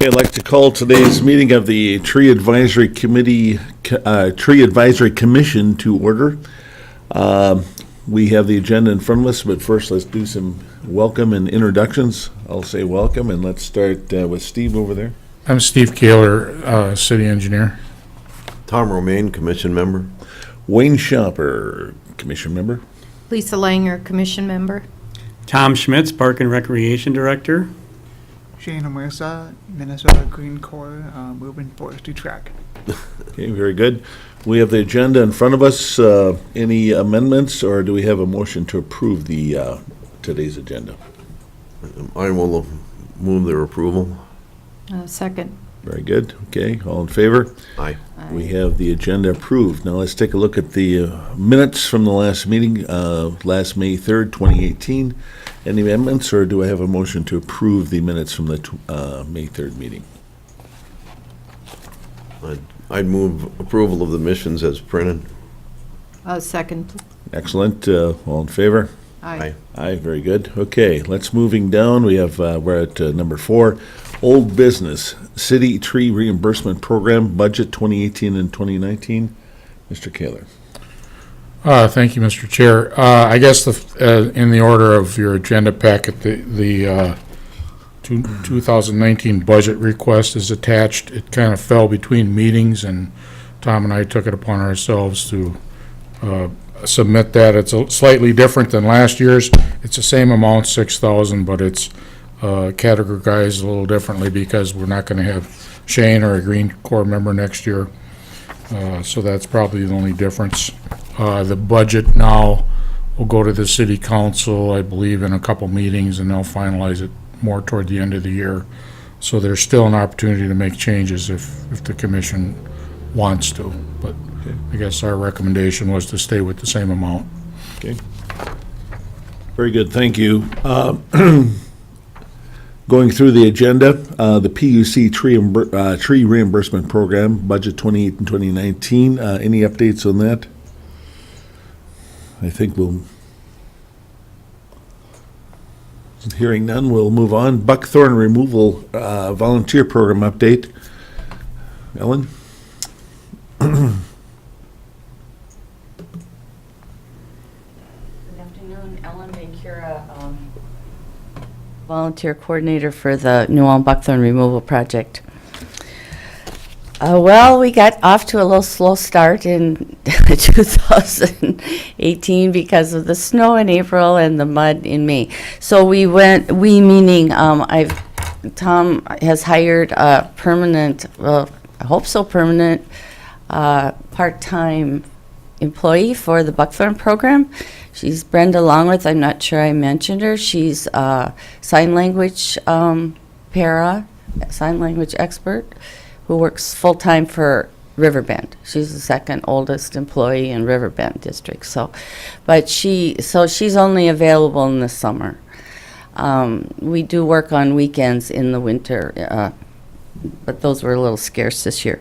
Okay, I'd like to call today's meeting of the Tree Advisory Committee, Tree Advisory Commission to order. We have the agenda in front of us, but first let's do some welcome and introductions. I'll say welcome, and let's start with Steve over there. I'm Steve Kaler, city engineer. Tom Romaine, commission member. Wayne Shopper, commission member. Lisa Langer, commission member. Tom Schmitz, Park and Recreation Director. Shane Omersa, Minnesota Green Corps, moving forestry track. Okay, very good. We have the agenda in front of us. Any amendments, or do we have a motion to approve the today's agenda? I will move their approval. Second. Very good. Okay, all in favor? Aye. We have the agenda approved. Now let's take a look at the minutes from the last meeting, last May 3rd, 2018. Any amendments, or do I have a motion to approve the minutes from the May 3rd meeting? I'd move approval of the missions as printed. Second. Excellent. All in favor? Aye. Aye, very good. Okay, let's moving down. We have, we're at number 4, old business, city tree reimbursement program, budget 2018 and 2019. Mr. Kaler. Thank you, Mr. Chair. I guess in the order of your agenda packet, the 2019 budget request is attached. It kind of fell between meetings, and Tom and I took it upon ourselves to submit that. It's slightly different than last year's. It's the same amount, $6,000, but it's categorized a little differently because we're not going to have Shane or a Green Corps member next year. So that's probably the only difference. The budget now will go to the city council, I believe, in a couple meetings, and they'll finalize it more toward the end of the year. So there's still an opportunity to make changes if the commission wants to. But okay. I guess our recommendation was to stay with the same amount. Okay. Very good, thank you. Going through the agenda, the PUC tree reimbursement program, budget 28 and 2019. Any updates on that? I think hearing none, we'll move on. Buckthorn removal volunteer program update. Ellen? Good afternoon, Ellen Bancura, volunteer coordinator for the New Ulm Buckthorn Removal Project. Well, we got off to a little slow start in 2018 because of the snow in April and the mud in May. So meaning Tom has hired a permanent, well, I hope so, permanent part-time employee for the Buckthorn program. She's Brenda Longworth. I'm not sure I mentioned her. She's a sign language sign language expert who works full-time for Riverbend. She's the second oldest employee in Riverbend district. But she's only available in the summer. We do work on weekends in the winter, but those were a little scarce this year.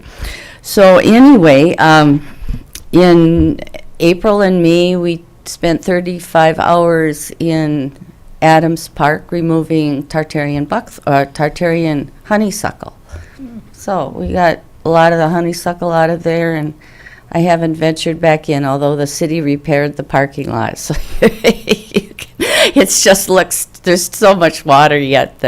So anyway, in April and May, we spent 35 hours in Adams Park removing Tartarian honeysuckle. So we got a lot of the honeysuckle out of there, and I haven't ventured back in, although the city repaired the parking lot. So it's just looks, there's so much water yet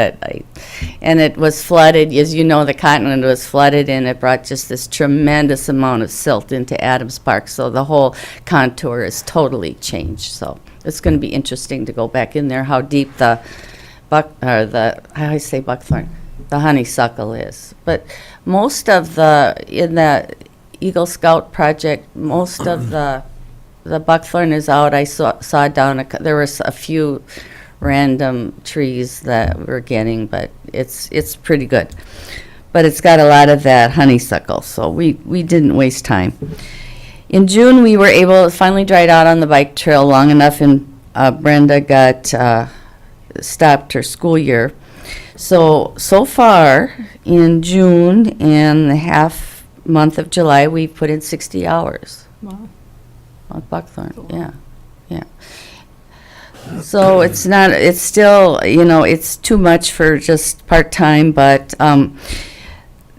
and it was flooded. As you know, the continent was flooded, and it brought just this tremendous amount of silt into Adams Park. So the whole contour is totally changed. So it's going to be interesting to go back in there, how deep the honeysuckle is. But most of in the Eagle Scout project, most of the buckthorn is out. I saw down, there was a few random trees that we're getting, but it's pretty good. But it's got a lot of that honeysuckle, so we didn't waste time. In June, we were able to finally dried out on the bike trail long enough, and Brenda got stopped her school year. So far in June and the half month of July, we've put in 60 hours. Wow. On buckthorn, Cool. yeah. So it's not, it's still, it's too much for just part-time, but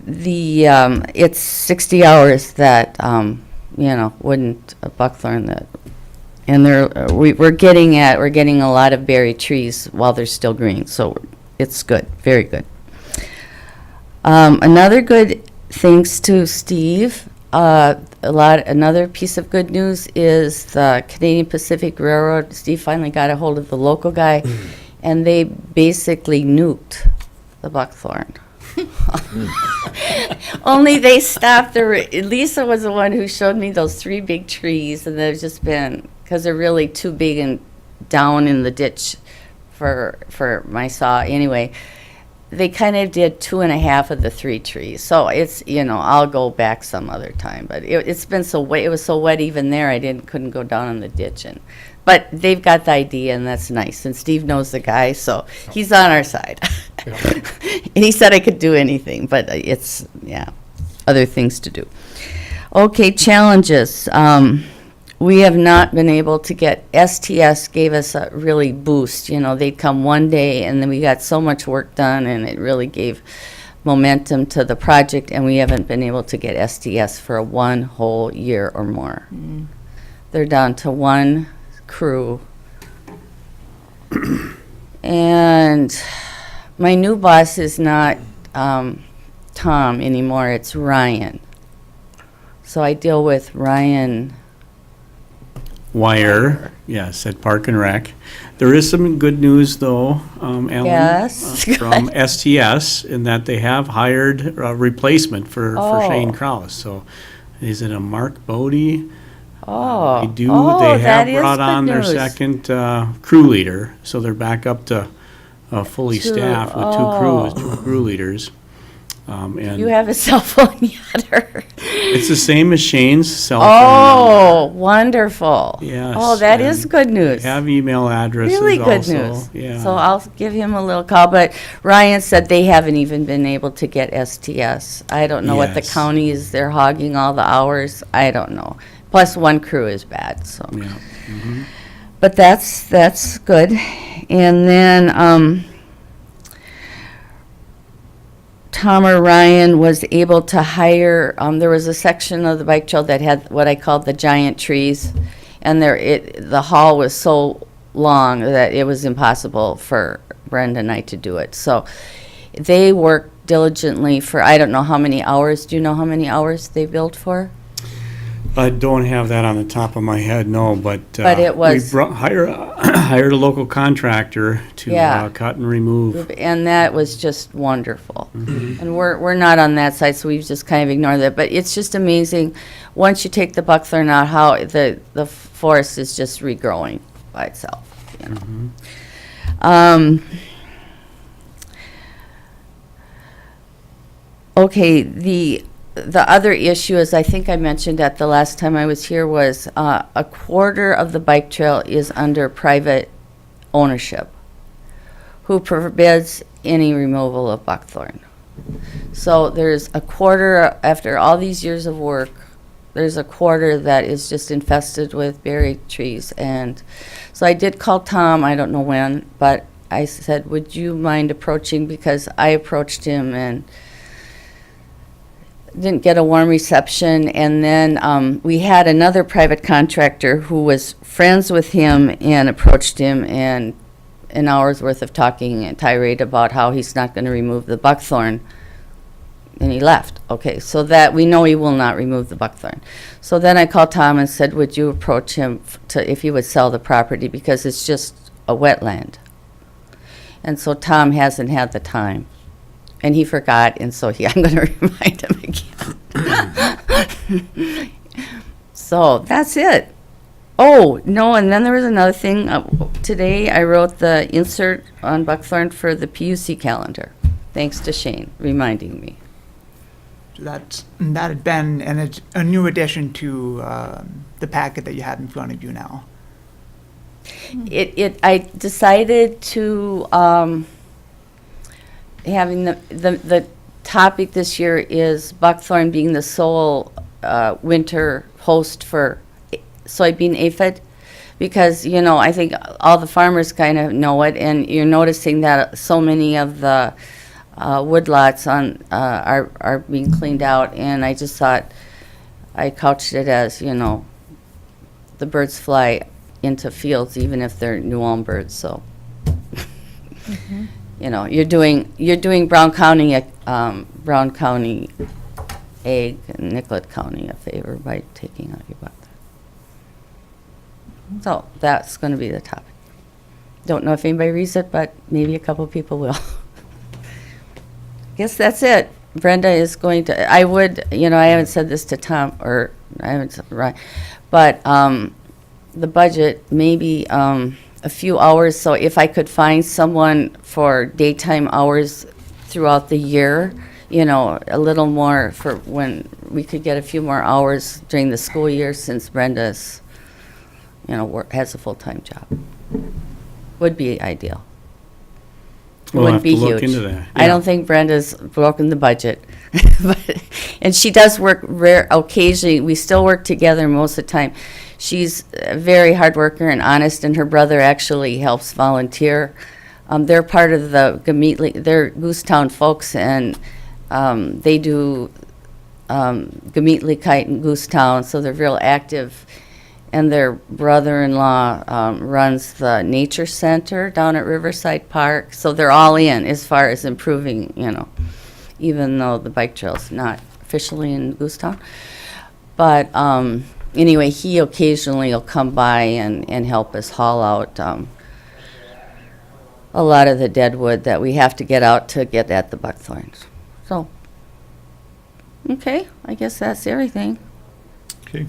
it's 60 hours that, wouldn't a buckthorn that, and we're getting a lot of berry trees while they're still green, so it's good, very good. Another good, thanks to Steve, another piece of good news is the Canadian Pacific Railroad. Steve finally got a hold of the local guy, and they basically nuked the buckthorn. Only they stopped Lisa was the one who showed me those 3 big trees, and they've just been, because they're really too big and down in the ditch for my saw. Anyway, they kind of did 2.5 of the 3 trees. So it's, I'll go back some other time. But it's been so wet. It was so wet even there, I couldn't go down in the ditch. But they've got the idea, and that's nice. And Steve knows the guy, so he's on our side. And he said I could do anything, but it's, other things to do. Okay, challenges. We have not been able to get, STS gave us a really boost. They'd come one day, and then we got so much work done, and it really gave momentum to the project, and we haven't been able to get STS for 1 whole year or more. They're down to 1 crew. And my new boss is not Tom anymore, it's Ryan. So I deal with Ryan. Wire, yes, at Park and Rec. There is some good news, though, Ellen. Yes, From STS, in that they have hired a replacement for Shane Krause. So is it a Mark Bodie? Oh, They that have is brought good on their news. second crew leader, so they're back up to fully 2, staffed with 2 crew leaders. And You have a cell phone yet, or? it's the same as Shane's cell phone Oh, wonderful. Yes, Oh, that is and good news. have email addresses Really good also. news. Yeah. So I'll give him a little call, but Ryan said they haven't even been able to get STS. I don't know what the Yes. county is, they're hogging all the hours, I don't know. Plus 1 crew is bad, so. Yeah. But that's good. And then, Tom or Ryan was able to hire, there was a section of the bike trail that had what I called the giant trees, and the haul was so long that it was impossible for Brenda and I to do it. So they worked diligently for, I don't know how many hours. Do you know how many hours they billed for? I don't have that on the top of my head, no, but. But it was- We hired a local contractor to Yeah. cut and remove. And that was just wonderful. And we're not on that side, so we've just kind of ignored that. But it's just amazing, once you take the buckthorn out, how the forest is just regrowing by itself, Okay, the other issue is, I think I mentioned at the last time I was here, was a quarter of the bike trail is under private ownership, who forbids any removal of buckthorn. So there's a quarter, after all these years of work, there's a quarter that is just infested with berry trees. And so I did call Tom, I don't know when, but I said, would you mind approaching, because I approached him and didn't get a warm reception. And then we had another private contractor who was friends with him and approached him, and an hour's worth of talking and tirade about how he's not going to remove the buckthorn, and he left. Okay, so that we know he will not remove the buckthorn. So then I called Tom and said, would you approach him if he would sell the property, because it's just a wetland. And so Tom hasn't had the time, and he forgot, and so I'm going to remind him again. So that's it. Oh, no, and then there was another thing. Today I wrote the insert on buckthorn for the PUC calendar, thanks to Shane reminding me. So that had been a new addition to the packet that you have in front of you now. I decided to, having the topic this year is buckthorn being the sole winter host for soybean aphid, because, you know, I think all the farmers kind of know it, and you're noticing that so many of the woodlots are being cleaned out, and I just thought, I couched it as, you know, the birds fly into fields even if they're New Ulm birds, so. You know, you're doing Brown County egg, and Nicollet County a favor by taking out your buck. So that's going to be the topic. Don't know if anybody reads it, but maybe a couple people will. Guess that's it. Brenda is going to, I would, you know, I haven't said this to Tom, or I haven't, right, but the budget, maybe a few hours, so if I could find someone for daytime hours throughout the year, you know, a little more for when we could get a few more hours during the school year, since Brenda's, you know, has a full-time job. Would be ideal. It We'll wouldn't have to be look huge. into that. I don't think Brenda's broken the budget. But- and she does work occasionally. We still work together most of the time. She's a very hard worker and honest, and her brother actually helps volunteer. They're part of the Gametely, they're Goosetown folks, and they do Gametely Kite in Goosetown, so they're real active. And their brother-in-law runs the nature center down at Riverside Park, so they're all in as far as improving, you know, even though the bike trail's not officially in Goosetown. But anyway, he occasionally will come by and help us haul out a lot of the dead wood that we have to get out to get at the buckthorns. So, okay, I guess that's everything. Okay.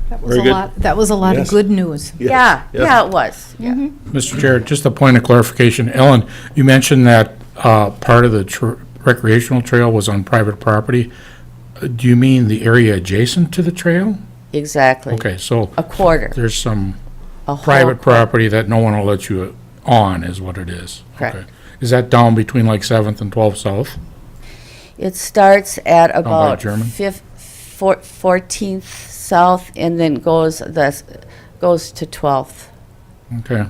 That was Very a good. lot, that was a lot of Yes. good news. Yes. Yeah, it was. Yeah. Mr. Chair, just a point of clarification. Ellen, you mentioned that part of the recreational trail was on private property. Do you mean the area adjacent to the trail? Exactly. Okay, so A quarter. there's some A whole private quarter. property that no one will let you on, is what it is. Correct. Okay. Is that down between like 7th and 12th South? It starts at about Adjournment? 14th South and then goes to 12th. Okay.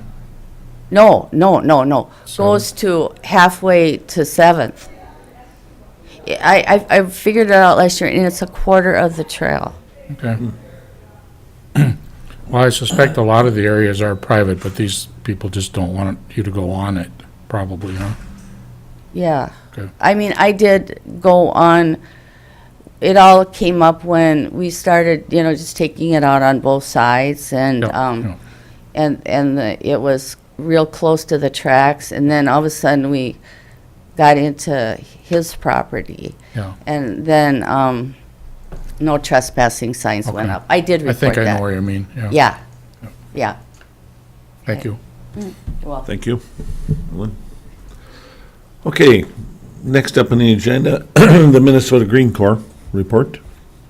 No. So- Goes to halfway to 7th. I figured it out last year, and it's a quarter of the trail. Okay. Well, I suspect a lot of the areas are private, but these people just don't want you to go on it, probably, huh? Yeah. Okay. I mean, I did go on, it all came up when we started, you know, just taking it out on both sides, and, Yeah, it was real close to the tracks, and then all of a sudden we got into his property, yeah. and then, no trespassing signs went Okay. up. I did I report think I know that. where you mean, yeah. Yeah, yeah. Thank you. Well, Thank you. Ellen. Okay, next up on the agenda, the Minnesota Green Corps report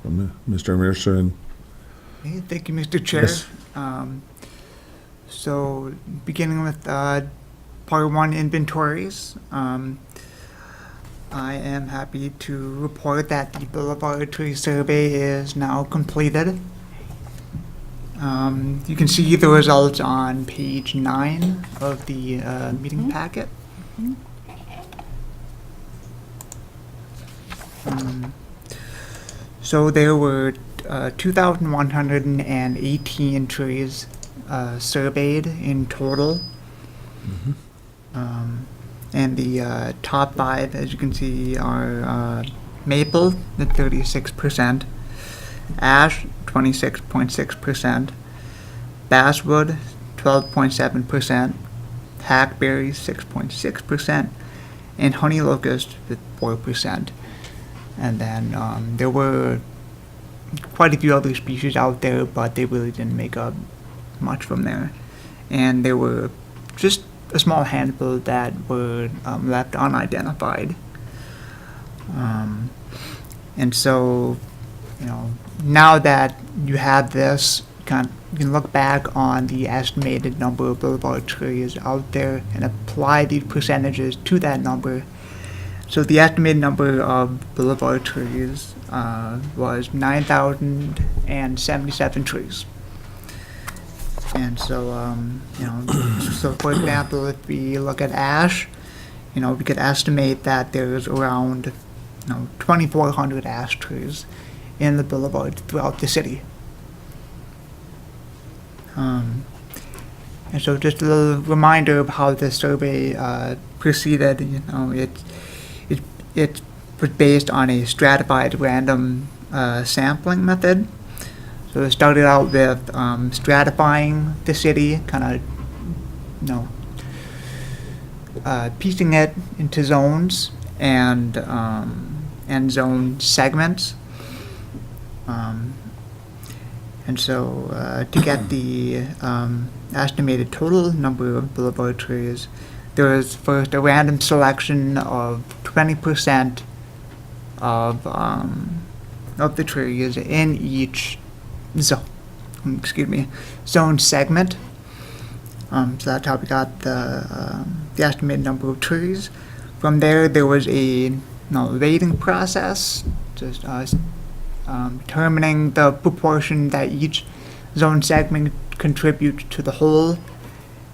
from Mr. Mercer and Okay, thank you, Mr. Chair. Yes. So, beginning with Part 1 inventories, I am happy to report that the Boulevard Tree Survey is now completed. You can see the results on page 9 of the meeting packet. So there were 2,118 trees surveyed in total. And the top 5, as you can see, are maple at 36%, ash 26.6%, basswood 12.7%, hackberry 6.6%, and honey locust with 4%. And then there were quite a few other species out there, but they really didn't make up much from there. And there were just a small handful that were left unidentified. And so, you know, now that you have this, you can look back on the estimated number of boulevard trees out there and apply these percentages to that number. So the estimated number of boulevard trees was 9,077 trees. And so, so for example, if we look at ash, we could estimate that there's around, 2,400 ash trees in the boulevard throughout the city. And so just a little reminder of how the survey proceeded. It was based on a stratified random sampling method. So it started out with stratifying the city, kind of, piecing it into zones and zone segments. And so to get the estimated total number of boulevard trees, there was first a random selection of 20% of the trees in each zone segment. So that's how we got the estimated number of trees. From there was a rating process, just determining the proportion that each zone segment contributes to the whole,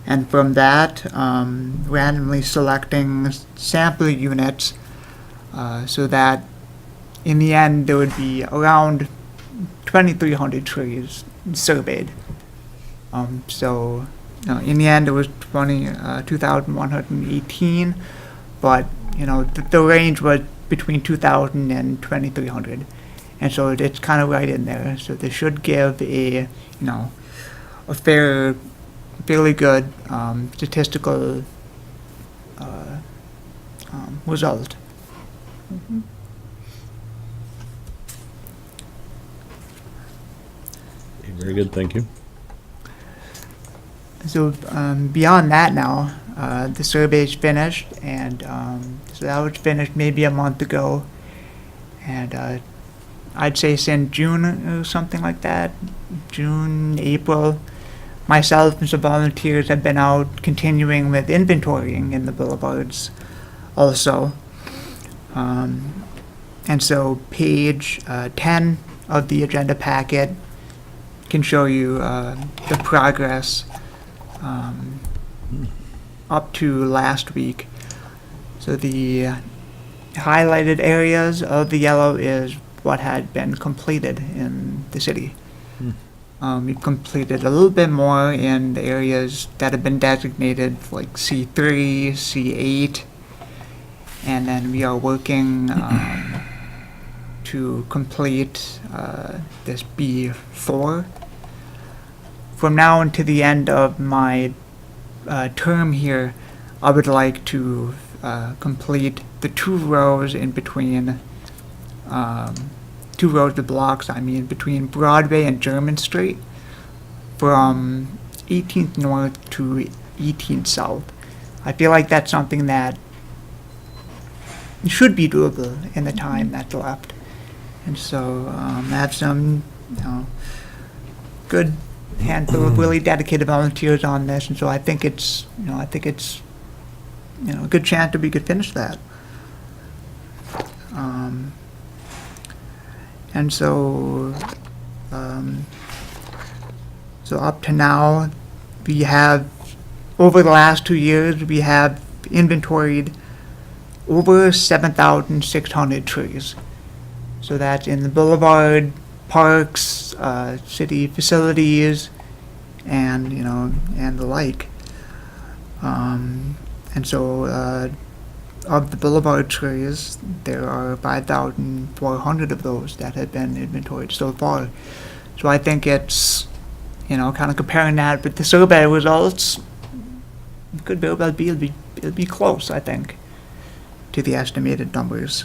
and from that, randomly selecting sample units so that in the end there would be around 2,300 trees surveyed. So in the end it was 2,118, but the range was between 2,000 and 2,300. And so it's kind of right in there. So this should give a fairly good statistical result. Very good, thank you. So beyond that now, the survey's finished, and so that was finished maybe a month ago. And I'd say since June or something like that, June, April, myself and some volunteers have been out continuing with inventorying in the boulevards also. And so page 10 of the agenda packet can show you the progress up to last week. So the highlighted areas of the yellow is what had been completed in the city. We've completed a little bit more in the areas that have been designated like C3, C8, and then we are working to complete this B4. From now until the end of my term here, I would like to complete the 2 rows in between 2 rows of blocks, between Broadway and German Street, from 18th North to 18th South. I feel like that's something that should be doable in the time that's left. And so I have some good handful of really dedicated volunteers on this, and so I think it's a good chance that we could finish that. And so, so up to now, we have, over the last 2 years, we have inventoried over 7,600 trees. So that's in the boulevard, parks, city facilities, and and the like. And so of the boulevard trees, there are 5,400 of those that have been inventoried so far. So I think it's, kind of comparing that with the survey results, it could very well be, it'll be close, I think, to the estimated numbers.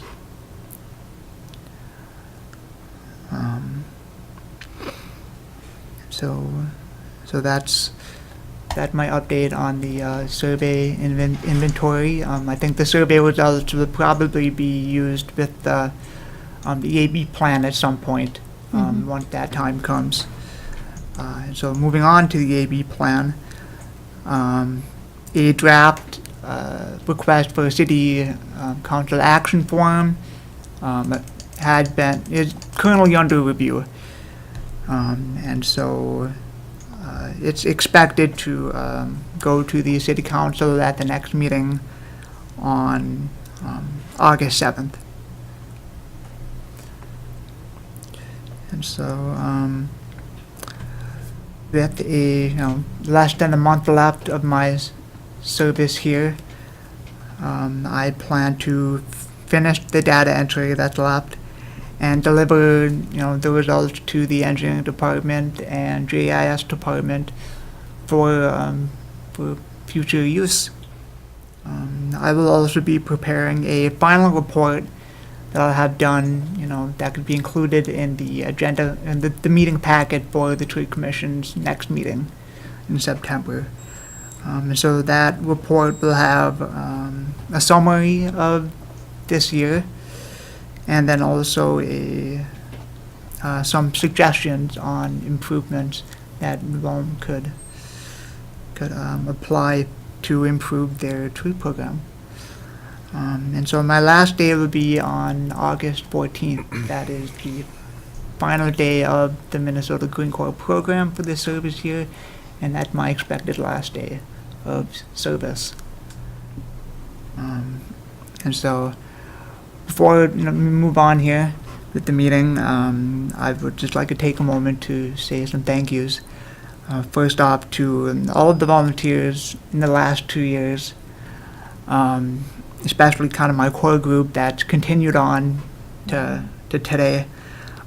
So that's my update on the survey inventory. I think the survey results will probably be used with the AB plan at some point once that time comes. And so moving on to the AB plan, a draft request for a city council action form is currently under review. And so it's expected to go to the city council at the next meeting on August 7th. And so, with less than a month left of my service here, I plan to finish the data entry that's left and deliver, the results to the engineering department and GIS department for future use. I will also be preparing a final report that I'll have done, that could be included in the agenda and the meeting packet for the Tree Commission's next meeting in September. And so that report will have a summary of this year, and then also some suggestions on improvements that Rome could apply to improve their tree program. And so my last day will be on August 14th. That is the final day of the Minnesota Green Corps program for this service year, and that's my expected last day of service. And so before we move on here with the meeting, I would just like to take a moment to say some thank yous. First off, to all of the volunteers in the last 2 years, especially kind of my core group that's continued on to today.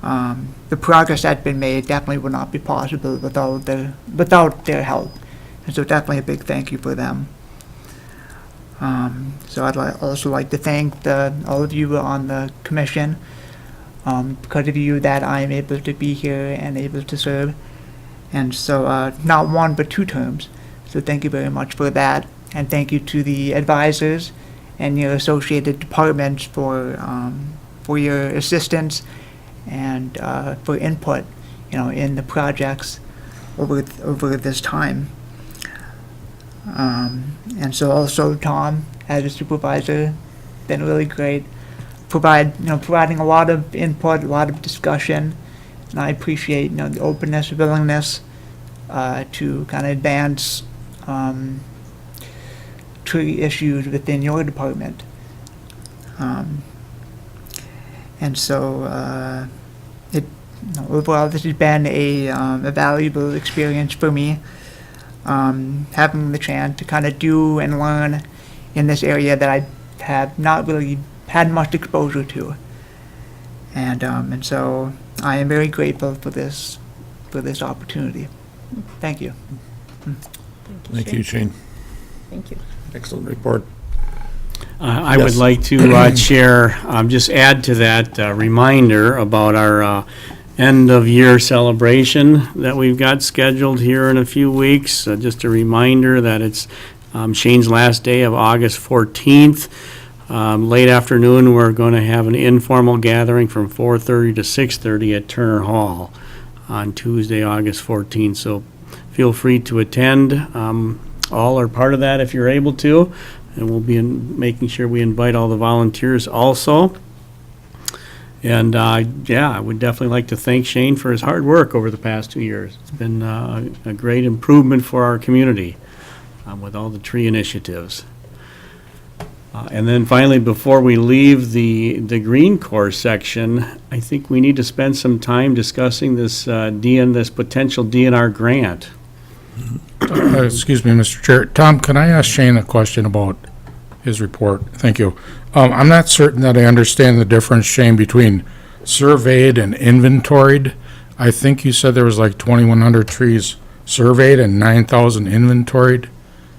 The progress that's been made definitely would not be possible without their help. And so definitely a big thank you for them. So I'd also like to thank all of you on the commission. Because of you that I'm able to be here and able to serve. And so not one but 2 terms. So thank you very much for that. And thank you to the advisors and your associated departments for your assistance and for input, in the projects over this time. And so also Tom, as a supervisor, been really great. Providing a lot of input, a lot of discussion, and I appreciate the openness, willingness to kind of advance tree issues within your department. And so overall, this has been a valuable experience for me. Having the chance to kind of do and learn in this area that I have not really had much exposure to, and so I am very grateful for this opportunity. Thank you. Thank you, Shane. Thank you. Excellent report. I Yes. would like to share, just add to that reminder about our end-of-year celebration that we've got scheduled here in a few weeks. Just a reminder that it's Shane's last day of August 14th. Late afternoon, we're going to have an informal gathering from 4:30 to 6:30 at Turner Hall on Tuesday, August 14th. So feel free to attend. All are part of that if you're able to. And we'll be making sure we invite all the volunteers also. And, I would definitely like to thank Shane for his hard work over the past 2 years. It's been a great improvement for our community with all the tree initiatives. And then finally, before we leave the Green Corps section, I think we need to spend some time discussing this this potential DNR grant. Excuse me, Mr. Chair. Tom, can I ask Shane a question about his report? Thank you. I'm not certain that I understand the difference, Shane, between surveyed and inventoried. I think you said there was like 2,100 trees surveyed and 9,000 inventoried.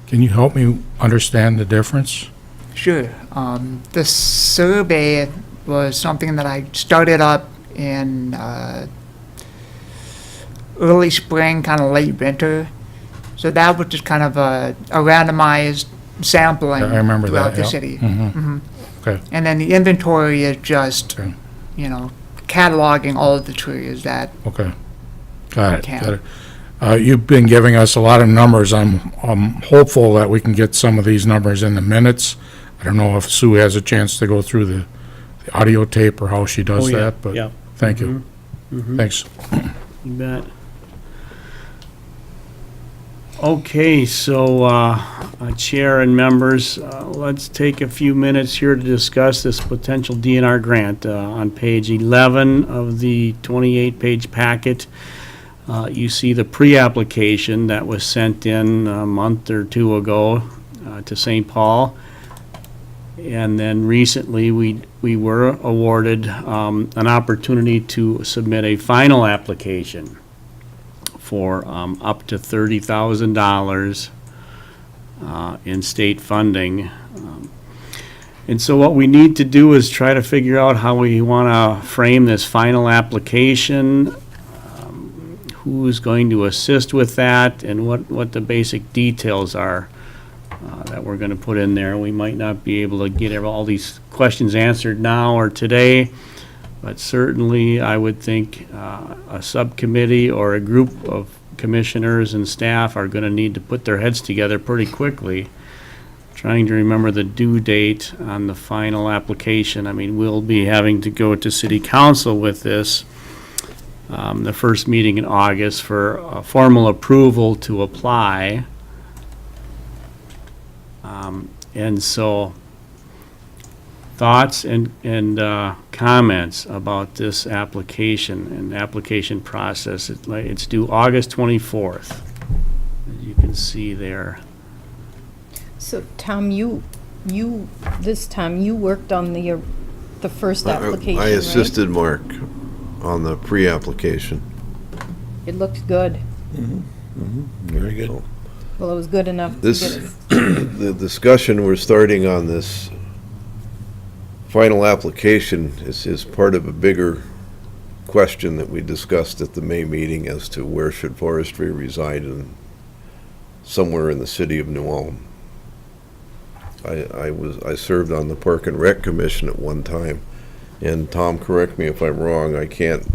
Can you help me understand the difference? Sure. The survey was something that I started up in early spring, kind of late winter. So that was just kind of a randomized sampling I remember throughout that, the yeah. city. Mhm. Okay. And then the inventory is just, Okay. cataloging all of the trees that, Okay. Got it. Can. Got it. You've been giving us a lot of numbers. I'm hopeful that we can get some of these numbers in the minutes. I don't know if Sue has a chance to go through the audio tape or how she does Oh, yeah, that, but yeah. thank you. Mhm. Thanks. You bet. Okay, so, Chair and members, let's take a few minutes here to discuss this potential DNR grant. On page 11 of the 28-page packet, you see the pre-application that was sent in a month or two ago to St. Paul. And then recently, we were awarded an opportunity to submit a final application for up to $30,000 in state funding. And so what we need to do is try to figure out how we want to frame this final application, who's going to assist with that, and what the basic details are that we're going to put in there. We might not be able to get all these questions answered now or today, but certainly I would think a subcommittee or a group of commissioners and staff are going to need to put their heads together pretty quickly, trying to remember the due date on the final application. I mean, we'll be having to go to city council with this, the first meeting in August, for a formal approval to apply. And so, thoughts and comments about this application and application process. It's due August 24th, as you can see there. So, Tom, this time, you worked on the first application, I right? assisted Mark on the pre-application. It looked good. Very good. Well, it was good enough to This, get it. the discussion we're starting on this final application is part of a bigger question that we discussed at the May meeting as to where should forestry reside somewhere in the city of New Ulm. I served on the Park and Rec Commission at one time, and Tom, correct me if I'm wrong, I can't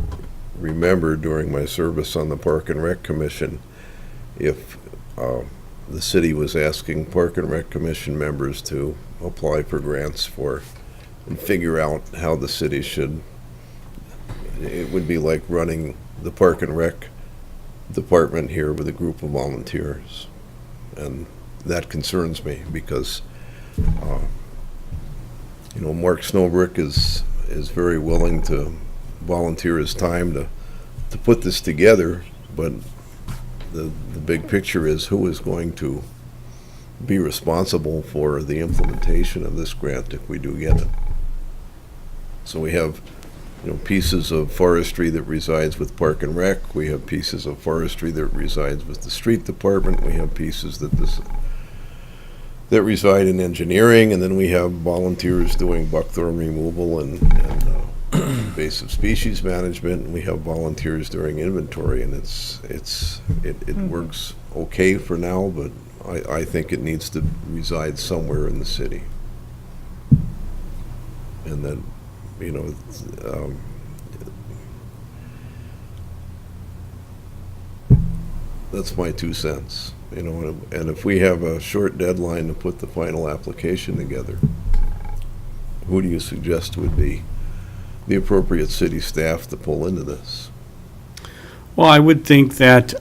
remember during my service on the Park and Rec Commission if the city was asking Park and Rec Commission members to apply for grants for and figure out how the city should. It would be like running the Park and Rec department here with a group of volunteers, and that concerns me because Mark Snowbrick is very willing to volunteer his time to put this together, but the big picture is who is going to be responsible for the implementation of this grant if we do get it. So we have pieces of forestry that resides with Park and Rec, we have pieces of forestry that resides with the street department, we have pieces that reside in engineering, and then we have volunteers doing buckthorn removal and invasive species management, and we have volunteers doing inventory, and it works okay for now, but I think it needs to reside somewhere in the city. And then, that's my 2 cents, and if we have a short deadline to put the final application together, who do you suggest would be the appropriate city staff to pull into this? Well, I would think that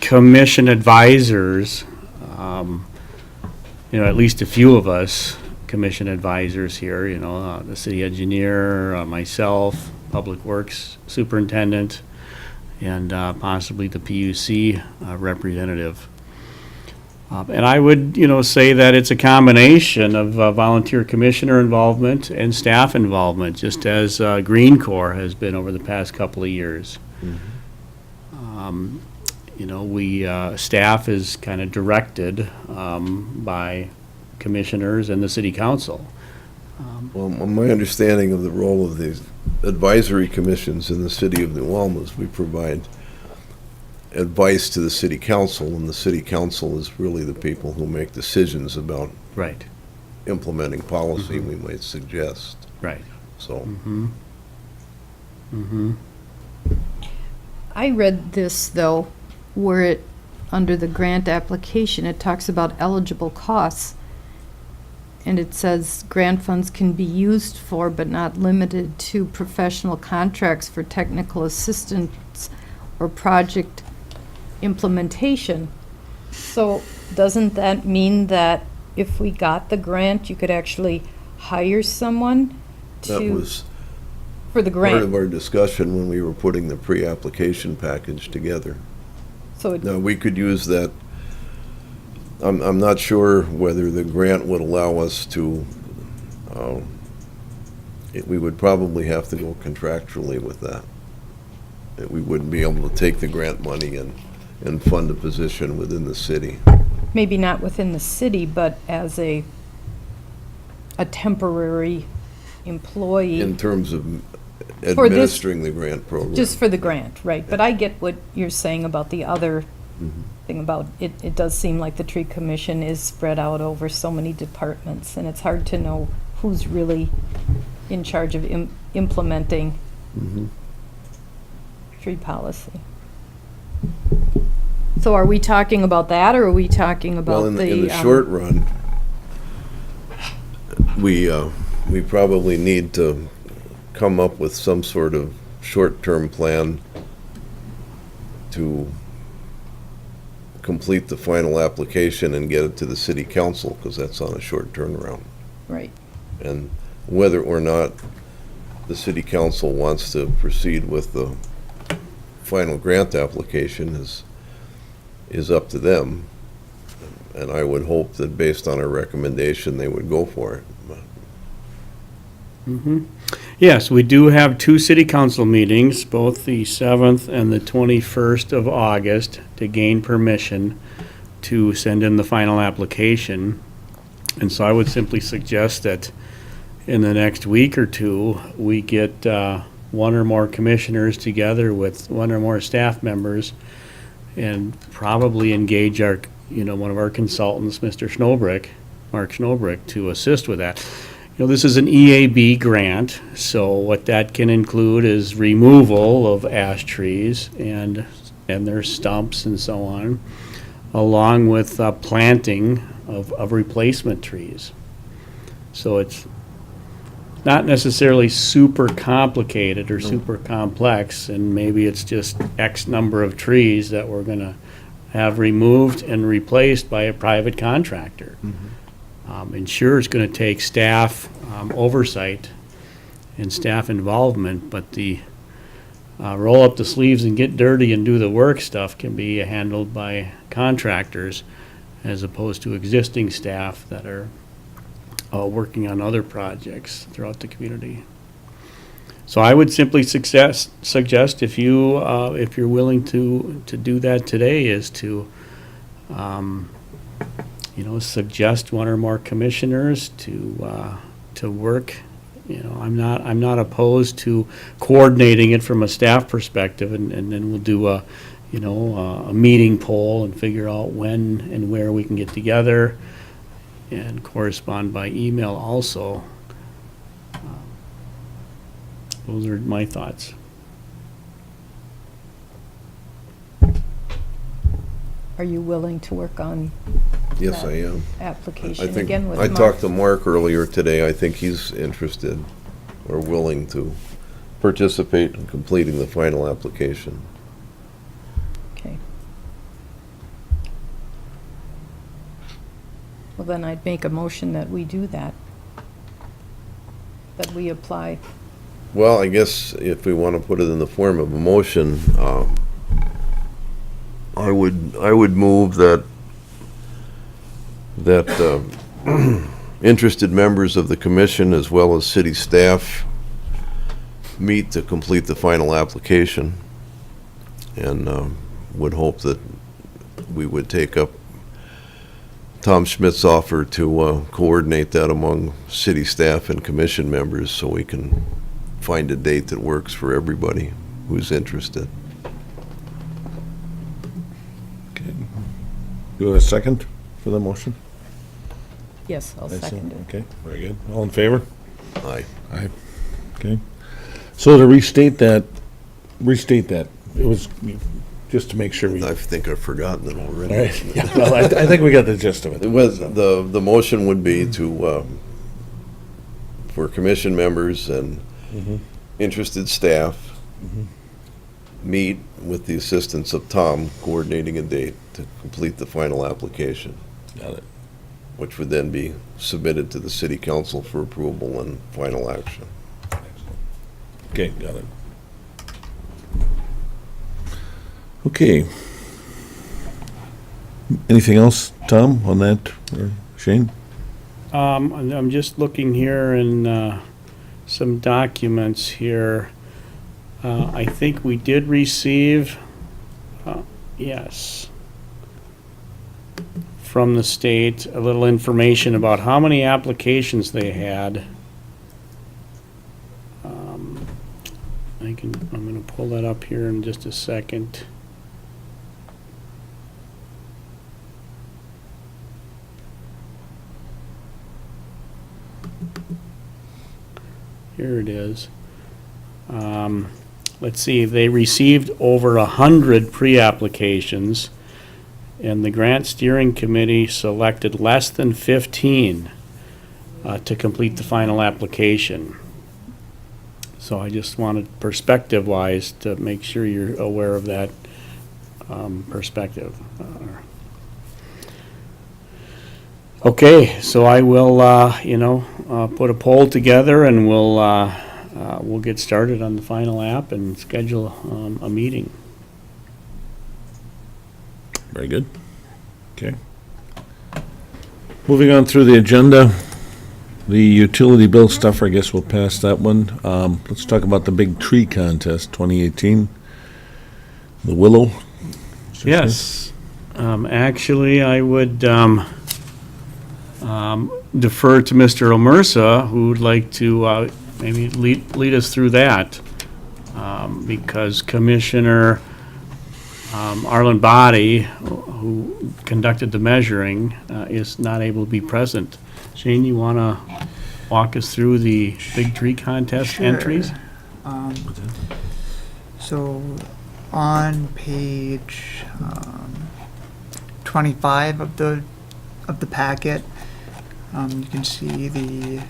commission advisors, at least a few of us, commission advisors here, the city engineer, myself, Public Works Superintendent, and possibly the PUC representative. And I would, say that it's a combination of volunteer commissioner involvement and staff involvement, just as Green Corps has been over the past couple of years. Staff is kind of directed by commissioners and the city council. Well, my understanding of the role of these advisory commissions in the city of New Ulm is we provide advice to the city council, and the city council is really the people who make decisions about Right. implementing policy we might suggest. Right. So, I read this, though, where under the grant application, it talks about eligible costs. And it says grant funds can be used for, but not limited to, professional contracts for technical assistance or project implementation. So doesn't that mean that if we got the grant, you could actually hire someone That to, was for the part of grant? our discussion when we were putting the pre-application package together. So it- Now, we could use that, I'm not sure whether the grant would allow us to, we would probably have to go contractually with that. That we wouldn't be able to take the grant money and fund a position within the city. maybe not within the city, but as a temporary employee, In terms of this- administering the grant program. just for the grant, right? But I get what you're saying about the other thing about, it does seem like the tree commission is spread out over so many departments, and it's hard to know who's really in charge of implementing tree policy. So are we talking about that, or are we talking Well, about in the short run, we probably need to come up with some sort of short-term plan to complete the final application and get it to the city council, because that's on a short turnaround. Right, And whether or not the city council wants to proceed with the final grant application is up to them. And I would hope that based on our recommendation, they would go for it. Yes, we do have 2 city council meetings, both the 7th and the 21st of August, to gain permission to send in the final application. And so I would simply suggest that in the next week or two, we get one or more commissioners together with one or more staff members and probably engage our, one of our consultants, Mr. Schnobrick, Mark Schnobrick, to assist with that. This is an EAB grant, so what that can include is removal of ash trees and their stumps and so on, along with planting of replacement trees. So it's not necessarily super complicated or super complex, and maybe it's just X number of trees that we're gonna have removed and replaced by a private contractor. And sure, it's gonna take staff oversight and staff involvement, but the roll up the sleeves and get dirty and do the work stuff can be handled by contractors as opposed to existing staff that are working on other projects throughout the community. So I would simply suggest if you're willing to do that today, is to suggest one or more commissioners to work. I'm not opposed to coordinating it from a staff perspective, and then we'll do a meeting poll and figure out when and where we can get together and correspond by email also. Those are my thoughts. are you willing to work on Yes, I am. application I think, again with I Mark? talked to Mark earlier today. I think he's interested or willing to participate in completing the final application. Okay. Well, then I'd make a motion that we do that. That we apply. Well, I guess if we want to put it in the form of a motion, I would move that interested members of the commission as well as city staff meet to complete the final application, and would hope that we would take up Tom Schmidt's offer to coordinate that among city staff and commission members so we can find a date that works for everybody who's interested. Okay. Do you have a second for the motion? Yes, I'll second it. Okay, very good. All in favor? Aye. Aye. Okay. So to restate that, it was just to make sure we. I think I've forgotten it already. All right. Yeah, well, I think we got the gist of it. It was, the motion would be to, for commission members and interested staff meet with the assistance of Tom, coordinating a date to complete the final application, Got it. which would then be submitted to the city council for approval and final action. Okay, got it. Okay. Anything else, Tom, on that, or Shane? And I'm just looking here in some documents here. I think we did receive, yes, from the state, a little information about how many applications they had. I'm gonna pull that up here in just a second. Here it is. Let's see, they received over 100 pre-applications, and the grant steering committee selected less than 15 to complete the final application. So I just wanted, perspective-wise, to make sure you're aware of that perspective. Okay, so I will, put a poll together, and we'll get started on the final app and schedule a meeting. Very good. Okay. Moving on through the agenda, the utility bill stuff, I guess we'll pass that one. Let's talk about the big tree contest, 2018. The Willow. Yes. Actually, I would defer to Mr. Omersa, who would like to maybe lead us through that, because Commissioner Arlen Body, who conducted the measuring, is not able to be present. Shane, you want to walk us through the big tree contest Sure. entries? So on page 25 of the packet, you can see the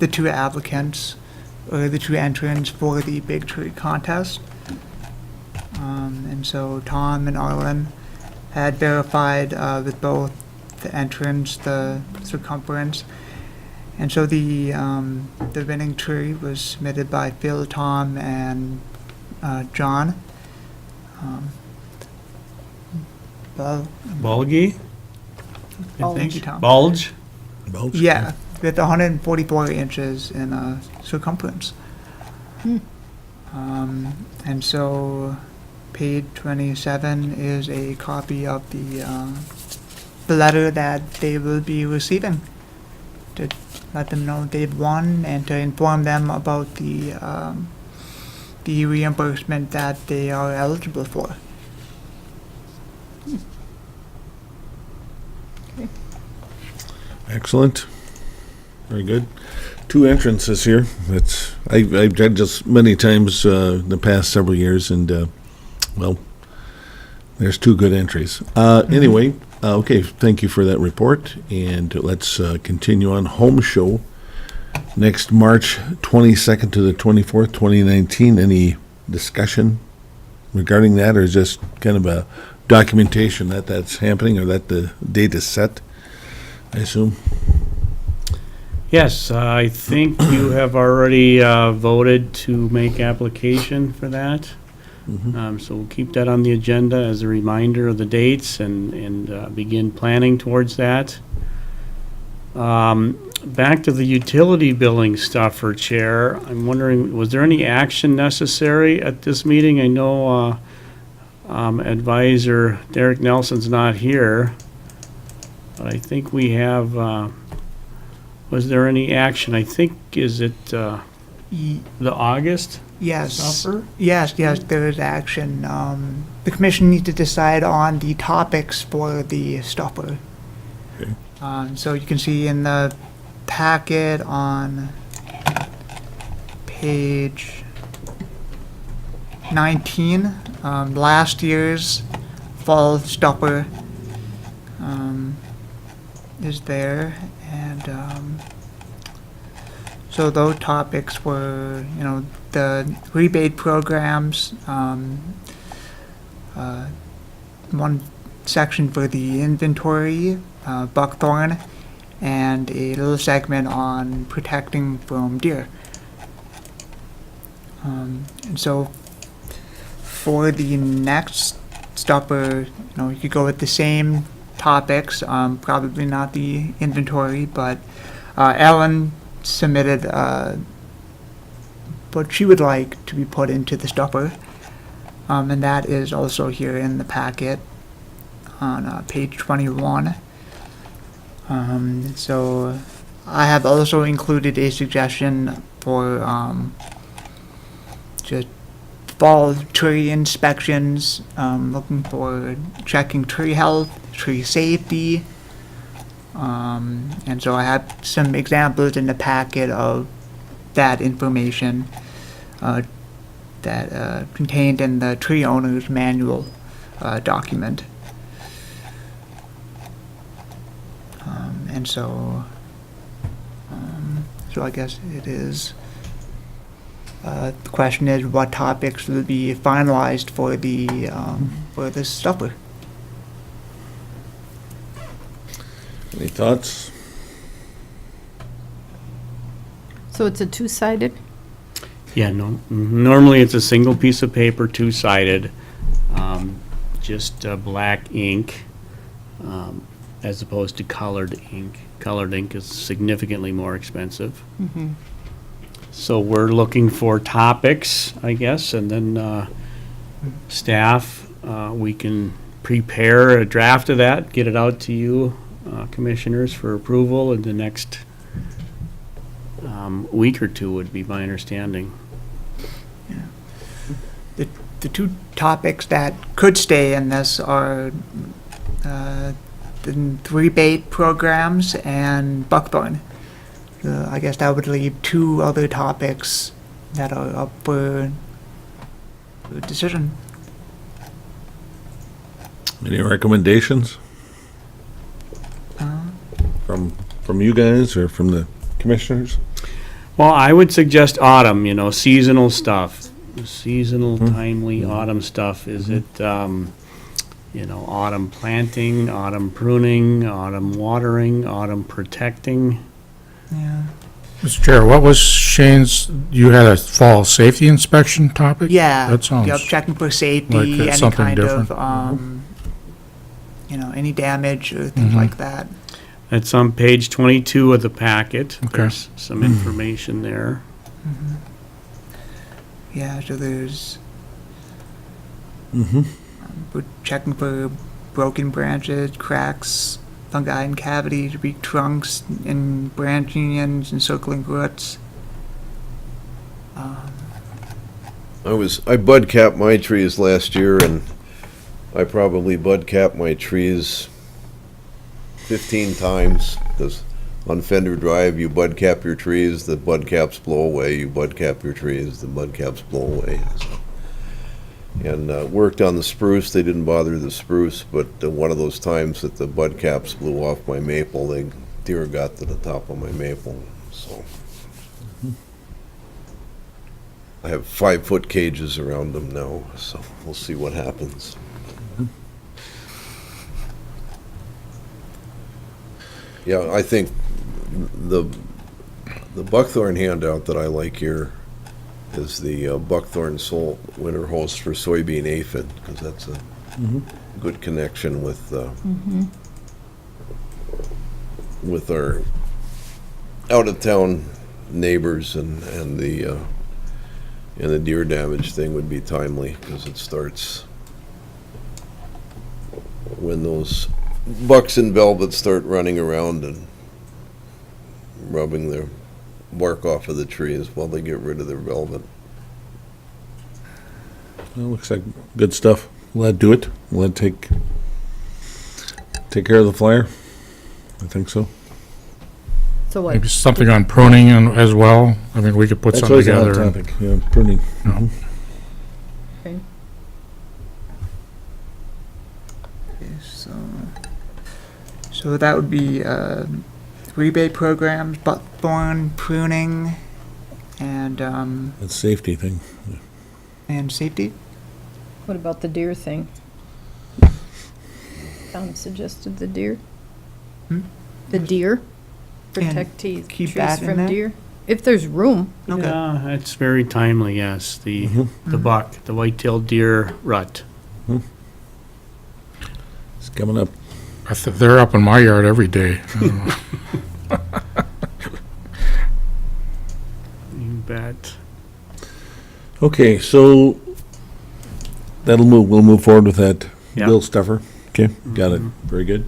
two applicants, or the two entrants for the big tree contest. And so Tom and Arlen had verified with both the entrance, the circumference. And so the winning tree was submitted by Phil, Tom, and John. Bulgy? Thank you, Tom. Bulge? Yeah, with 144 inches in circumference. And so page 27 is a copy of the letter that they will be receiving to let them know they've won and to inform them about the reimbursement that they are eligible for. Excellent. Very good. Two entrances here. I've done just many times in the past several years, and well, there's two good entries. Anyway, okay, thank you for that report, and let's continue on. Home show next March 22nd to the 24th, 2019. Any discussion regarding that, or is just kind of a documentation that that's happening, or that the date is set, I assume? Yes, I think you have already voted to make application for that. So we'll keep that on the agenda as a reminder of the dates and begin planning towards that. Back to the utility billing stuff for Chair. I'm wondering, was there any action necessary at this meeting? I know Advisor Derek Nelson's not here, but I think we have, was there any action? I think, is it the August? Yes. Stuffer? Yes, there is action. The commission needs to decide on the topics for the stuffer. Okay. So you can see in the packet on page 19, last year's fall stuffer is there, and So those topics were, the rebate programs, one section for the inventory, buckthorn, and a little segment on protecting from deer. And so for the next stopper, you could go with the same topics, probably not the inventory, but Ellen submitted what she would like to be put into the stopper, and that is also here in the packet on page 21. So I have also included a suggestion for just fall tree inspections, looking for checking tree health, tree safety. And so I have some examples in the packet of that information that contained in the tree owner's manual document. And so I guess it is, the question is what topics will be finalized for the stopper. Any thoughts? So it's a two-sided? Yeah, no, normally it's a single piece of paper, two-sided, just black ink, as opposed to colored ink. Colored ink is significantly more expensive. Mm-hmm. So we're looking for topics, I guess, and then staff, we can prepare a draft of that, get it out to you, commissioners, for approval in the next week or two would be my understanding. The two topics that could stay in this are the rebate programs and buckthorn. I guess that would leave two other topics that are up for decision. Any recommendations from you guys or from the commissioners? Well, I would suggest autumn, seasonal stuff. Seasonal, timely autumn stuff. Is it, autumn planting, autumn pruning, autumn watering, autumn protecting? Yeah. Mr. Chair, what was Shane's, you had a fall safety inspection topic? Yeah. That sounds Yep, checking for safety, like any something kind different. of, any damage or things Mhm. like that. That's on page 22 of the packet. Okay. There's some information there. Yeah, so there's, Mm-hmm. we're checking for broken branches, cracks, fungi and cavities, weak trunks, and branch unions and circling roots. I bud capped my trees last year, and I probably bud capped my trees 15 times, because on Fender Drive, you bud cap your trees, the bud caps blow away, you bud cap your trees, the bud caps blow away. So. And worked on the spruce, they didn't bother the spruce, but one of those times that the bud caps blew off my maple, deer got to the top of my maple, so. I have 5-foot cages around them now, so we'll see what happens. Yeah, I think the buckthorn handout that I like here is the buckthorn salt winter host for soybean aphid, because that's a good connection with our out-of-town neighbors, and the deer damage thing would be timely, because it starts when those bucks in velvet start running around and rubbing their bark off of the trees while they get rid of their velvet. Well, looks like good stuff. We'll do it. We'll take care of the flyer. I think so. So what? Maybe something on pruning as well. I mean, we could put That's something always a hot together. topic, yeah, pruning. No. Okay. So that would be rebate programs, buckthorn, pruning, and, It's a safety thing. and safety. What about the deer thing? Tom suggested the deer. Hmm? The deer? And Protect keep trees that in from there? deer? If there's room. Okay. Yeah, it's very timely, yes, the Mhm. buck, the white-tailed deer rut. It's coming up. They're up in my yard every day. You bet. Okay, so we'll move forward with that Yeah. bill stuffer. Okay, got it. Very good.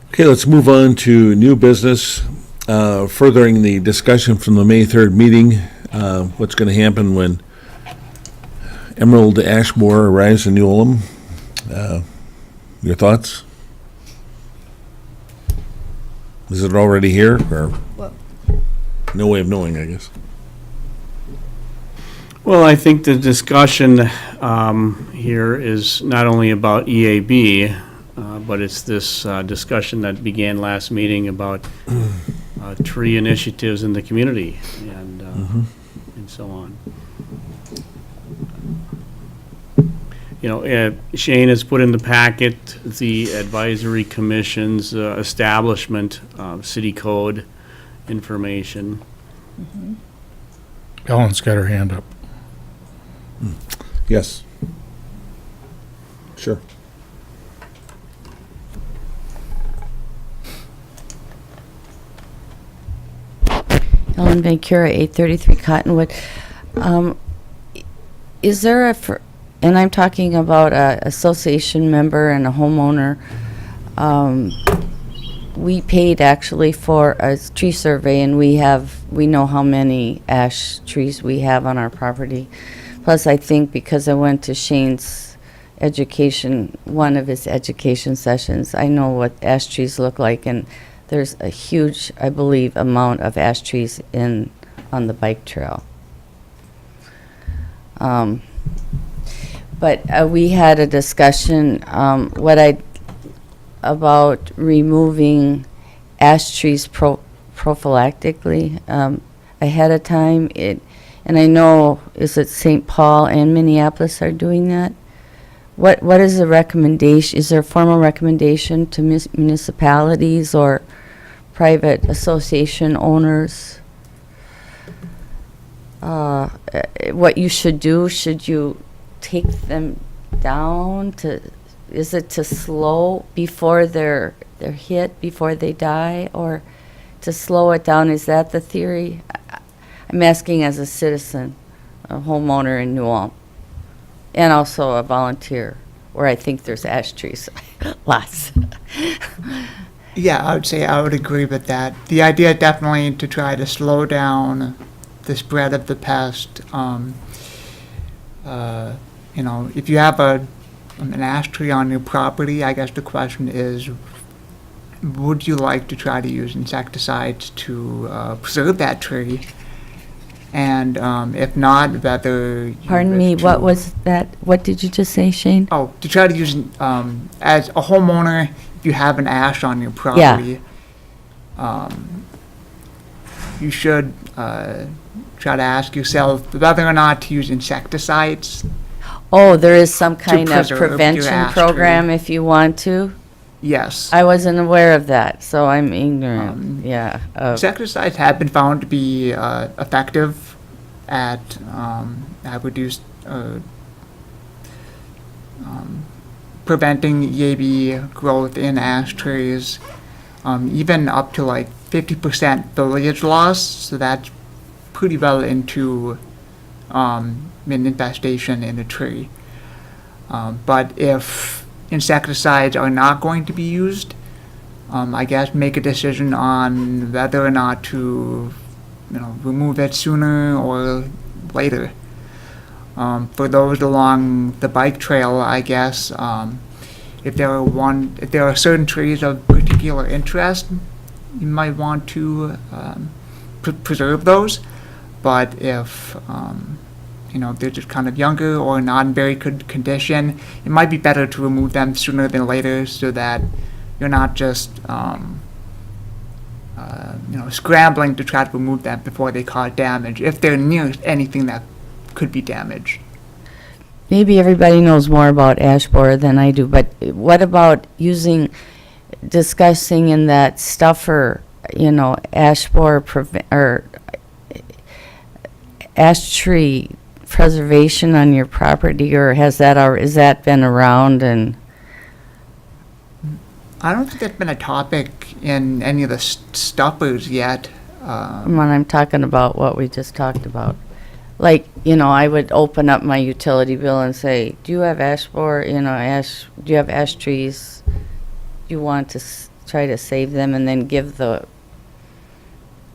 Okay, let's move on to new business. Furthering the discussion from the May 3rd meeting, what's going to happen when Emerald Ashmore arrives in New Ulm. Your thoughts? Is it already here, or Well- no way of knowing, I guess? Well, I think the discussion here is not only about EAB, but it's this discussion that began last meeting about tree initiatives in the community and so on. You know, Shane has put in the packet the advisory commission's establishment city code information. Ellen's got her hand up. Yes. Sure. Ellen Vancura, 833 Cottonwood. Is there and I'm talking about a association member and a homeowner. We paid actually for a tree survey, and we know how many ash trees we have on our property. Plus, I think because I went to Shane's one of his education sessions, I know what ash trees look like, and there's a huge, I believe, amount of ash trees on the bike trail. But we had a discussion, about removing ash trees prophylactically ahead of time. And I know, is it St. Paul and Minneapolis are doing that? What is the recommendation? Is there a formal recommendation to municipalities or private association owners? What you should do? Should you take them down is it to slow before they're hit, before they die, or to slow it down? Is that the theory? I'm asking as a citizen, a homeowner in New Ulm, and also a volunteer, where I think there's ash trees, lots. Yeah, I would say I would agree with that. The idea definitely to try to slow down the spread of the pest. If you have an ash tree on your property, I guess the question is, would you like to try to use insecticides to preserve that tree? And if not, whether... Pardon me, what was that? What did you just say, Shane? Oh, to try to use, as a homeowner, if you have an ash on your property, you should try to ask yourself whether or not to use insecticides. Oh, there is some kind of preserve your prevention ash program if you want to? Yes. I wasn't aware of that, so I'm ignorant, yeah. Insecticides have been found to be effective at reduced preventing EAB growth in ash trees, even up to like 50% foliage loss. So that's pretty well into an infestation in a tree. But if insecticides are not going to be used, I guess make a decision on whether or not to, remove it sooner or later. For those along the bike trail, I guess, if there are certain trees of particular interest, you might want to preserve those. But if they're just kind of younger or not in very good condition, it might be better to remove them sooner than later, so that you're not just scrambling to try to remove them before they cause damage, if they're near anything that could be damaged. Maybe everybody knows more about ash borer than I do, but what about discussing in that stuffer, ash borer or ash tree preservation on your property, or has that been around? And I don't think that's been a topic in any of the stuffers yet. when I'm talking about what we just talked about, like, I would open up my utility bill and say, do you have ash borer, do you have ash trees? Do you want to try to save them, and then give I'm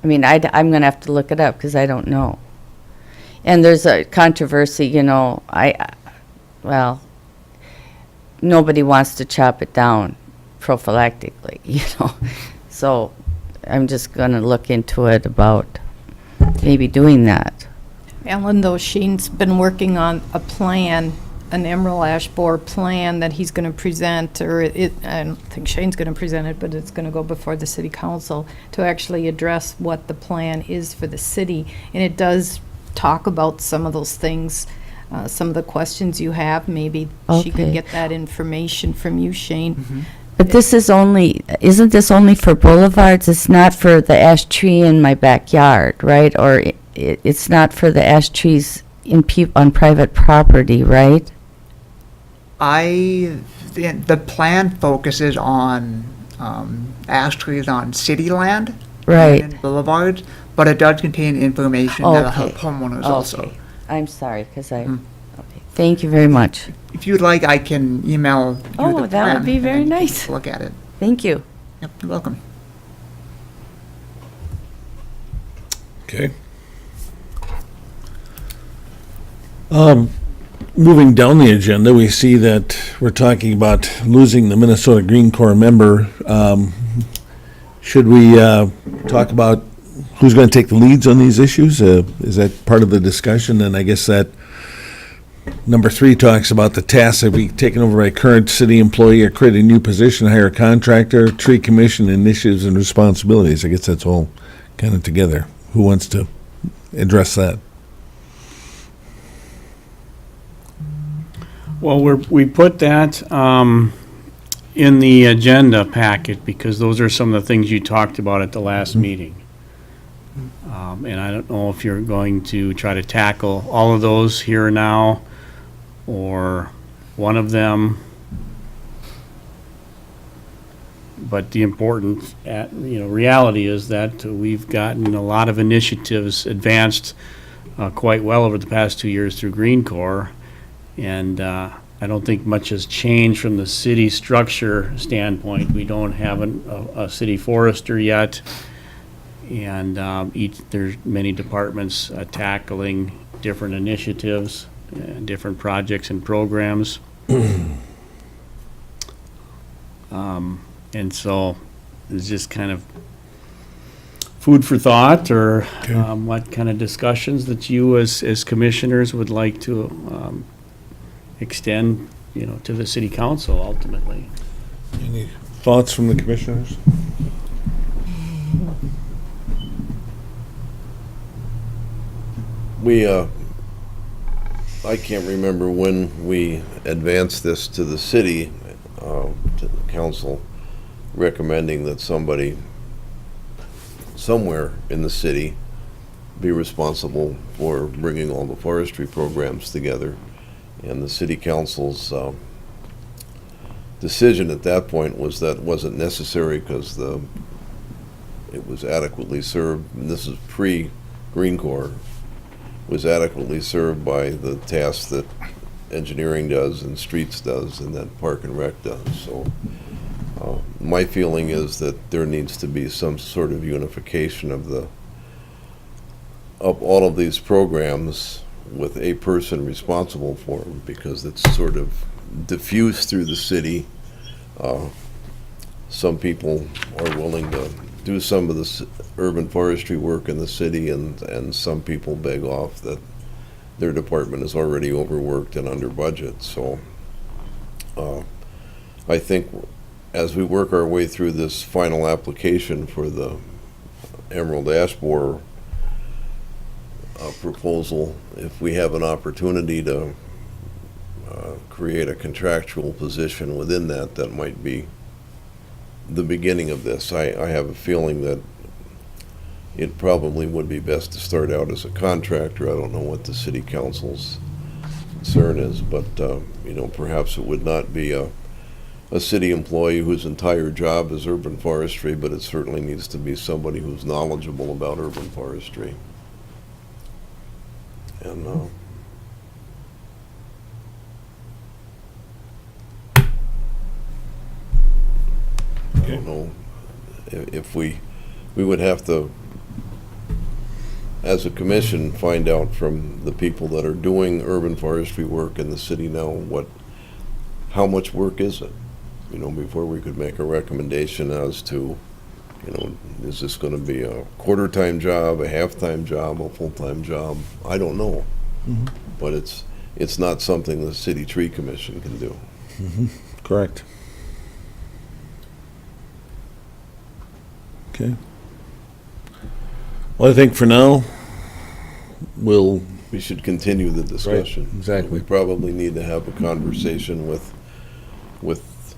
going to have to look it up because I don't know. And there's a controversy, nobody wants to chop it down prophylactically, So I'm just going to look into it about maybe doing that. Ellen, though, Shane's been working on a plan, an emerald ash borer plan that he's going to present, I don't think Shane's going to present it, but it's going to go before the city council to actually address what the plan is for the city. And it does talk about some of those things, some of the questions you have. Maybe she could Okay. get that information from you, Shane. But isn't this only for boulevards? It's not for the ash tree in my backyard, right? Or it's not for the ash trees on private property, right? The plan focuses on ash trees on city land Right. and boulevards, but it does contain information that'll help Okay. homeowners also. Okay. I'm sorry, because okay. Thank you very much. If you'd like, I can email you Oh, the that would plan, be and very then you can nice. take a look at it. Thank you. Yep, you're welcome. Okay. Moving down the agenda, we see that we're talking about losing the Minnesota Green Corps member. Should we talk about who's going to take the leads on these issues? Is that part of the discussion? And I guess that number 3 talks about the tasks that be taken over by a current city employee or create a new position, hire a contractor, tree commission initiatives and responsibilities. I guess that's all kind of together. Who wants to address that? Well, we put that in the agenda packet because those are some of the things you talked about at the last meeting. And I don't know if you're going to try to tackle all of those here now or one of them. But the important, reality is that we've gotten a lot of initiatives advanced quite well over the past 2 years through Green Corps. And I don't think much has changed from the city structure standpoint. We don't have a city forester yet. And there's many departments tackling different initiatives, different projects and programs. And so it's just kind of food for thought, or what kind of discussions that you as commissioners would like to extend, to the city council ultimately. Any thoughts from the commissioners? I can't remember when we advanced this to the city, to the council, recommending that somebody somewhere in the city be responsible for bringing all the forestry programs together. And the city council's decision at that point was that wasn't necessary because it was adequately served, and this is pre-Green Corps, was adequately served by the tasks that engineering does and streets does and that Park and Rec does. So my feeling is that there needs to be some sort of unification of all of these programs with a person responsible for them, because it's sort of diffused through the city. Some people are willing to do some of the urban forestry work in the city, and some people beg off that their department is already overworked and under budget. So I think as we work our way through this final application for the Emerald Ash Borer proposal, if we have an opportunity to create a contractual position within that, that might be the beginning of this. I have a feeling that it probably would be best to start out as a contractor. I don't know what the city council's concern is, but, you know, perhaps it would not be a city employee whose entire job is urban forestry, but it certainly needs to be somebody who's knowledgeable about urban forestry. And, I don't know if we would have to, as a commission, find out from the people that are doing urban forestry work in the city now, how much work is it? You know, before we could make a recommendation as to, you know, is this gonna be a quarter-time job, a half-time job, a full-time job? I don't know. But it's not something the city tree commission can do. Correct. Okay. Well, I think for now, we'll, We should continue the discussion. Right, exactly. We probably need to have a conversation with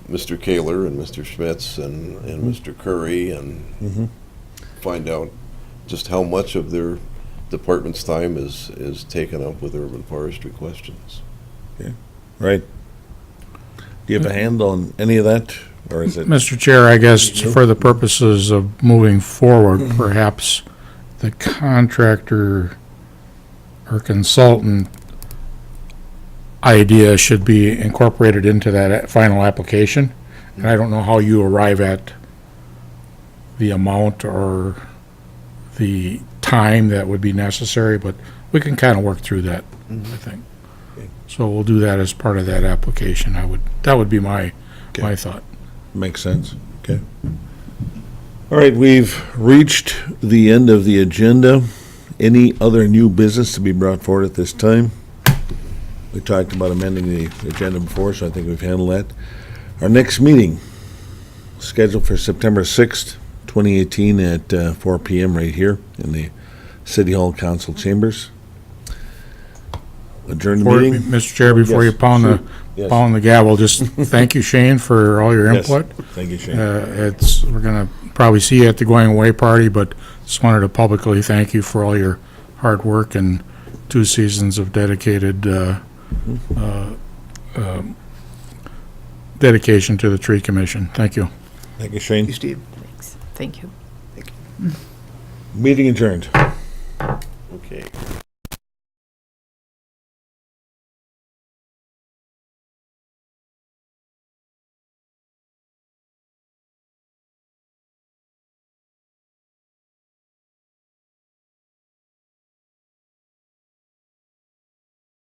Mr. Kaler and Mr. Schmitz and Mr. Curry and find out just how much of their department's time is taken up with urban forestry questions. right. Do you have a hand on any of that, or is it? Mr. Chair, I guess for the purposes of moving forward, perhaps the contractor or consultant idea should be incorporated into that final application. And I don't know how you arrive at the amount or the time that would be necessary, but we can kind of work through that, I think. Okay. So we'll do that as part of that application. That would be my thought. Makes sense. Okay. All right, we've reached the end of the agenda. Any other new business to be brought forward at this time? We talked about amending the agenda before, so I think we've handled that. Our next meeting, scheduled for September 6th, 2018 at 4 p.m. right here in the City Hall Council Chambers. Adjourn the meeting. Mr. Chair, before Yes, you pound Yes. the gavel, just thank you, Shane, for all your Yes. input. Thank you, Shane. We're gonna probably see you at the going away party, but just wanted to publicly thank you for all your hard work and 2 seasons of dedicated, dedication to the tree commission. Thank you. Thank you, Thank Shane. you, Steve. Thank you. Meeting adjourned. Okay.